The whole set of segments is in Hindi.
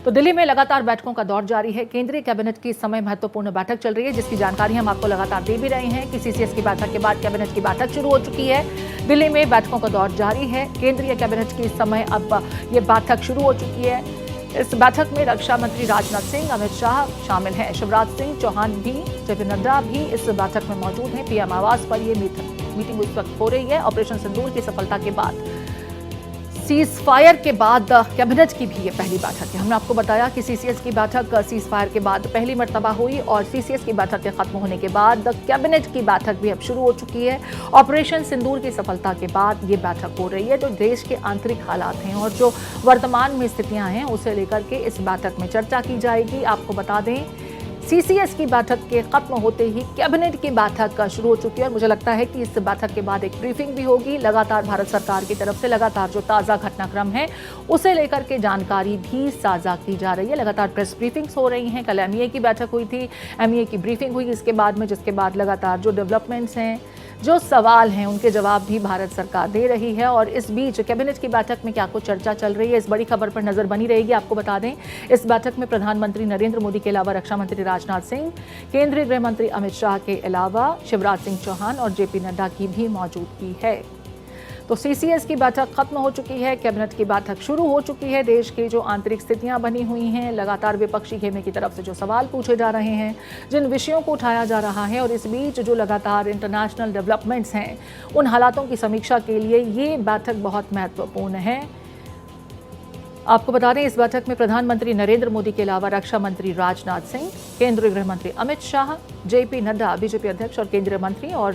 तो दिल्ली में लगातार बैठकों का दौर जारी है। केंद्रीय कैबिनेट की इस समय महत्वपूर्ण बैठक चल रही है, जिसकी जानकारी हम आपको लगातार दे भी रहे हैं कि सीसीएस की बैठक के बाद कैबिनेट की बैठक शुरू हो चुकी है। दिल्ली में बैठकों का दौर जारी है। केंद्रीय कैबिनेट की इस समय अब ये बैठक शुरू हो चुकी है। इस बैठक में रक्षा मंत्री राजनाथ सिंह, अमित शाह शामिल हैं। शिवराज सिंह चौहान भी, जेपी नड्डा भी इस बैठक में मौजूद हैं। पीएम आवास पर यह मीटिंग उस वक्त हो रही है। ऑपरेशन सिंदूर की सफलता के बाद, सीज फायर के बाद कैबिनेट की भी ये पहली बैठक है। हमने आपको बताया कि सीसीएस की बैठक सीज फायर के बाद पहली मर्तबा हुई और सीसीएस की बैठक के खत्म होने के बाद कैबिनेट की बैठक भी अब शुरू हो चुकी है। ऑपरेशन सिंदूर की सफलता के बाद ये बैठक हो रही है। तो देश के आंतरिक हालात हैं और जो वर्तमान में स्थितियां हैं उसे लेकर के इस बैठक में चर्चा की जाएगी। आपको बता दें, सीसीएस की बैठक के खत्म होते ही कैबिनेट की बैठक शुरू हो चुकी है और मुझे लगता है कि इस बैठक के बाद एक ब्रीफिंग भी होगी। लगातार भारत सरकार की तरफ से लगातार जो ताज़ा घटनाक्रम है उसे लेकर के जानकारी भी साझा की जा रही है। लगातार प्रेस ब्रीफिंग्स हो रही हैं। कल एमईए की बैठक हुई थी, एमईए की ब्रीफिंग हुई इसके बाद में, जिसके बाद लगातार जो डेवलपमेंट्स हैं, जो सवाल हैं, उनके जवाब भी भारत सरकार दे रही है। और इस बीच कैबिनेट की बैठक में क्या कुछ चर्चा चल रही है, इस बड़ी खबर पर नजर बनी रहेगी। आपको बता दें, इस बैठक में प्रधानमंत्री नरेंद्र मोदी के अलावा रक्षा मंत्री राजनाथ सिंह, केंद्रीय गृह मंत्री अमित शाह के अलावा शिवराज सिंह चौहान और जेपी नड्डा की भी मौजूदगी है। तो सीसीएस की बैठक खत्म हो चुकी है, कैबिनेट की बैठक शुरू हो चुकी है। देश की जो आंतरिक स्थितियां बनी हुई हैं, लगातार विपक्षी खेमे की तरफ से जो सवाल पूछे जा रहे हैं, जिन विषयों को उठाया जा रहा है, और इस बीच जो लगातार इंटरनेशनल डेवलपमेंट्स हैं, उन हालातों की समीक्षा के लिए ये बैठक बहुत महत्वपूर्ण है। आपको बता दें, इस बैठक में प्रधानमंत्री नरेंद्र मोदी के अलावा रक्षा मंत्री राजनाथ सिंह, केंद्रीय गृह मंत्री अमित शाह, जेपी नड्डा बीजेपी अध्यक्ष और केंद्रीय मंत्री, और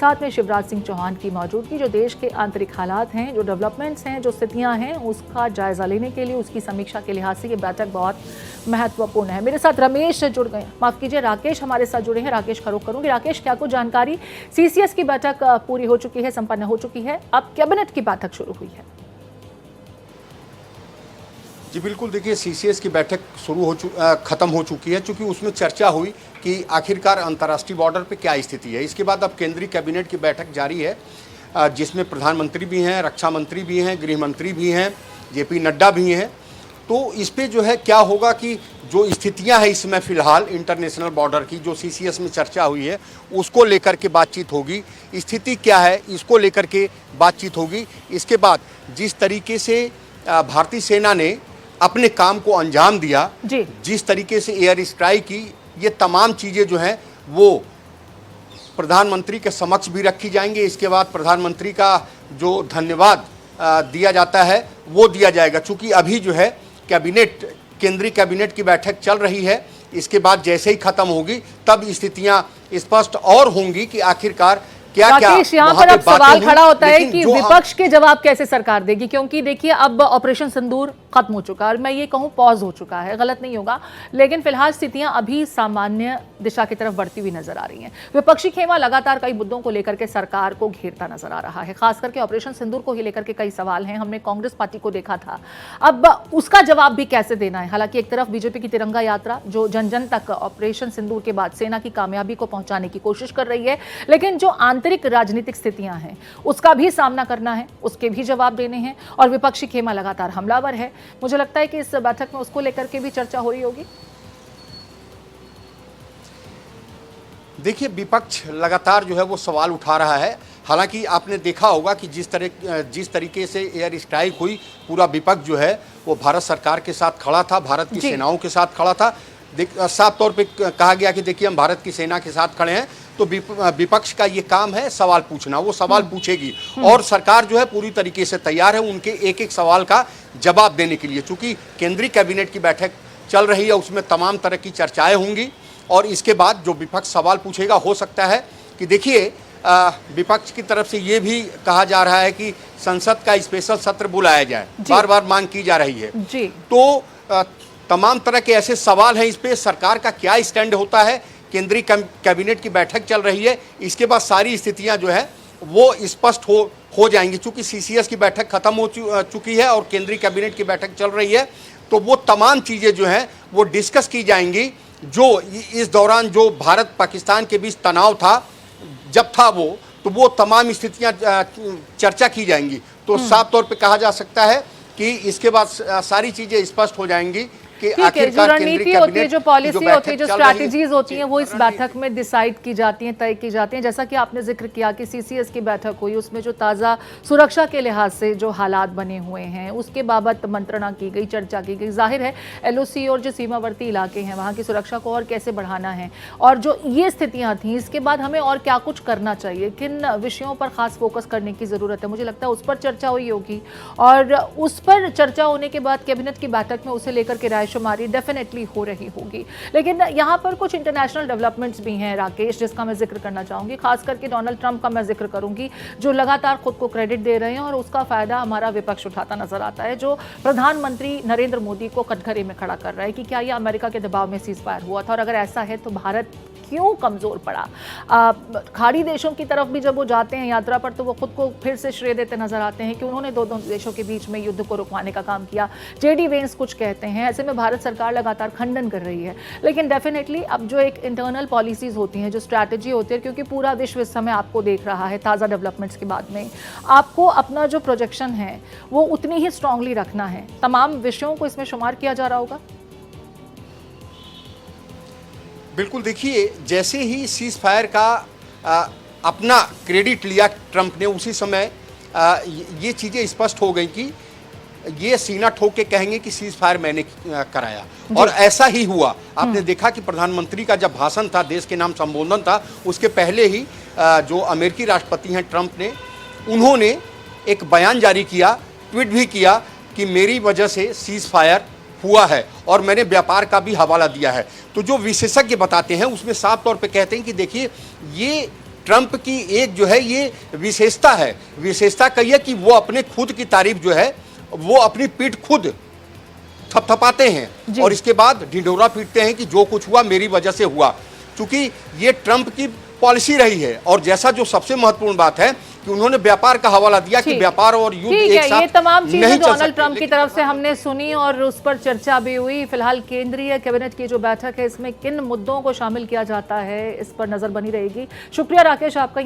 साथ में शिवराज सिंह चौहान की मौजूदगी। जो देश के आंतरिक हालात हैं, जो डेवलपमेंट्स हैं, जो स्थितियां हैं, उसका जायजा लेने के लिए, उसकी समीक्षा के लिहाज से ये बैठक बहुत महत्वपूर्ण है। मेरे साथ रमेश जुड़ गए, माफ कीजिए राकेश हमारे साथ जुड़े हैं। राकेश खरोख करूंगी। राकेश, क्या कुछ जानकारी? सीसीएस की बैठक पूरी हो चुकी है, संपन्न हो चुकी है, अब कैबिनेट की बैठक शुरू हुई है। जी बिल्कुल, देखिए सीसीएस की बैठक खत्म हो चुकी है, चूंकि उसमें चर्चा हुई कि आखिरकार अंतर्राष्ट्रीय बॉर्डर पे क्या स्थिति है। इसके बाद अब केंद्रीय कैबिनेट की बैठक जारी है, जिसमें प्रधानमंत्री भी हैं, रक्षा मंत्री भी हैं, गृह मंत्री भी हैं, जेपी नड्डा भी हैं। तो इस पे जो है क्या होगा कि जो स्थितियां हैं इसमें फ़िलहाल इंटरनेशनल बॉर्डर की, जो सीसीएस में चर्चा हुई है, उसको लेकर के बातचीत होगी। स्थिति क्या है इसको लेकर के बातचीत होगी। इसके बाद जिस तरीके से भारतीय सेना ने अपने काम को अंजाम दिया, जिस तरीके से एयर स्ट्राइक की, ये तमाम चीज़ें जो हैं वो प्रधानमंत्री के समक्ष भी रखी जाएंगी। इसके बाद प्रधानमंत्री का जो धन्यवाद दिया जाता है वो दिया जाएगा। चूँकि अभी जो है केंद्रीय कैबिनेट की बैठक चल रही है, इसके बाद जैसे ही खत्म होगी तब स्थितियां स्पष्ट और होंगी कि आखिरकार राकेश, यहाँ पर अब सवाल खड़ा होता है कि विपक्ष के जवाब कैसे सरकार देगी, क्योंकि देखिए अब ऑपरेशन सिंदूर खत्म हो चुका है और मैं ये कहूँ पॉज हो चुका है, गलत नहीं होगा, लेकिन फिलहाल स्थितियां अभी सामान्य दिशा की तरफ बढ़ती हुई नजर आ रही हैं। विपक्षी खेमा लगातार कई मुद्दों को लेकर के सरकार को घेरता नजर आ रहा है, खास करके ऑपरेशन सिंदूर को ही लेकर के कई सवाल हैं। हमने कांग्रेस पार्टी को देखा था, अब उसका जवाब भी कैसे देना है। हालांकि एक तरफ बीजेपी की तिरंगा यात्रा जो जन जन तक ऑपरेशन सिंदूर के बाद सेना की कामयाबी को पहुंचाने की कोशिश कर रही है, लेकिन जो आंतरिक राजनीतिक स्थितियां हैं उसका भी सामना करना है, उसके भी जवाब देने हैं, और विपक्षी खेमा लगातार हमलावर है। मुझे लगता है कि इस बैठक में उसको लेकर के भी चर्चा हो रही होगी। देखिए, विपक्ष लगातार जो है वो सवाल उठा रहा है। हालांकि आपने देखा होगा कि जिस तरीके से एयर स्ट्राइक हुई, पूरा विपक्ष जो है वो भारत सरकार के साथ खड़ा था, भारत की सेनाओं के साथ खड़ा था। साफ तौर पे कहा गया कि देखिए हम भारत की सेना के साथ खड़े हैं। तो विपक्ष का ये काम है सवाल पूछना, वो सवाल पूछेगी और सरकार जो है पूरी तरीके से तैयार है उनके एक एक सवाल का जवाब देने के लिए। चूंकि केंद्रीय कैबिनेट की बैठक चल रही है, उसमें तमाम तरह की चर्चाएं होंगी और इसके बाद जो विपक्ष सवाल पूछेगा, हो सकता है कि देखिए विपक्ष की तरफ से ये भी कहा जा रहा है कि संसद का स्पेशल सत्र बुलाया जाए, बार बार मांग की जा रही है जी। तो तमाम तरह के ऐसे सवाल हैं, इस पे सरकार का क्या स्टैंड होता है। केंद्रीय कैबिनेट की बैठक चल रही है, इसके बाद सारी स्थितियां जो है वो स्पष्ट हो जाएंगी। चूंकि सीसीएस की बैठक खत्म हो चुकी है और केंद्रीय कैबिनेट की बैठक चल रही है, तो वो तमाम चीज़ें जो हैं वो डिस्कस की जाएंगी। जो इस दौरान जो भारत पाकिस्तान के बीच तनाव था, जब था तो वो तमाम स्थितियां चर्चा की जाएंगी। तो साफ तौर पे कहा जा सकता है कि इसके बाद सारी चीज़ें स्पष्ट हो जाएंगी कि ठीक है, जो आखिरकार रणनीति केंद्रीय होती है, कैबिनेट जो की पॉलिसी बैठक होती है, जो चल रही है, स्ट्रैटेजीज होती हैं, वो इस रणनीति- बैठक में डिसाइड की जाती हैं, तय की जाती हैं। जैसा कि आपने जिक्र किया कि सीसीएस की बैठक हुई, उसमें जो ताज़ा सुरक्षा के लिहाज से जो हालात बने हुए हैं उसके बाबत मंत्रणा की गई, चर्चा की गई। जाहिर है एलओसी और जो सीमावर्ती इलाके हैं वहाँ की सुरक्षा को और कैसे बढ़ाना है, और जो ये स्थितियाँ थी इसके बाद हमें और क्या कुछ करना चाहिए, किन विषयों पर खास फोकस करने की ज़रूरत है, मुझे लगता है उस पर चर्चा हुई होगी। और उस पर चर्चा होने के बाद कैबिनेट की बैठक में उसे लेकर के रायशुमारी डेफिनेटली हो रही होगी। लेकिन यहाँ पर कुछ इंटरनेशनल डेवलपमेंट्स भी हैं राकेश, जिसका मैं जिक्र करना चाहूँगी। खास करके डोनाल्ड ट्रंप का मैं जिक्र करूँगी, जो लगातार खुद को क्रेडिट दे रहे हैं और उसका फ़ायदा हमारा विपक्ष उठाता नजर आता है, जो प्रधानमंत्री नरेंद्र मोदी को कटघरे में खड़ा कर रहा है कि क्या यह अमेरिका के दबाव में सीज फायर हुआ था, और अगर ऐसा है तो भारत क्यों कमज़ोर पड़ा। खाड़ी देशों की तरफ भी जब वो जाते हैं यात्रा पर तो वो खुद को फिर से श्रेय देते नजर आते हैं कि उन्होंने दो देशों के बीच में युद्ध को रुकवाने का काम किया। जेडी वेंस कुछ कहते हैं, ऐसे में भारत सरकार लगातार खंडन कर रही है। लेकिन डेफिनेटली अब जो एक इंटरनल पॉलिसीज होती हैं, जो स्ट्रैटेजी होती है, क्योंकि पूरा विश्व इस समय आपको देख रहा है ताज़ा डेवलपमेंट्स के बाद में, आपको अपना जो प्रोजेक्शन है वो उतनी ही स्ट्रांगली रखना है। तमाम विषयों को इसमें शुमार किया जा रहा होगा। बिल्कुल, देखिए जैसे ही सीज फायर का अपना क्रेडिट लिया ट्रंप ने, उसी समय ये चीज़ें स्पष्ट हो गई कि ये सीना ठोक के कहेंगे कि सीज फायर मैंने कराया, और ऐसा ही हुआ। आपने देखा कि प्रधानमंत्री का जब भाषण था, देश के नाम संबोधन था, उसके पहले ही जो अमेरिकी राष्ट्रपति हैं ट्रंप ने, उन्होंने एक बयान जारी किया, ट्वीट भी किया कि मेरी वजह से सीज फायर हुआ है, और मैंने व्यापार का भी हवाला दिया है। तो जो विशेषज्ञ बताते हैं उसमें साफ तौर पे कहते हैं कि देखिए ये ट्रंप की एक जो है ये विशेषता है, विशेषता कही है कि वो अपने खुद की तारीफ जो है वो अपनी पीठ खुद थपथपाते हैं और इसके बाद ढिंढोरा पीटते हैं कि जो कुछ हुआ मेरी वजह से हुआ, क्योंकि ये ट्रंप की पॉलिसी रही है। और जैसा जो सबसे महत्वपूर्ण बात है कि उन्होंने व्यापार का हवाला दिया कि व्यापार और युद्ध एक साथ ये तमाम चीजें नहीं चल डोनाल्ड सकती। ट्रंप की तरफ से हमने सुनी और उस पर चर्चा भी हुई। फिलहाल केंद्रीय कैबिनेट की जो बैठक है इसमें किन मुद्दों को शामिल किया जाता है इस पर नजर बनी रहेगी। शुक्रिया राकेश आपका।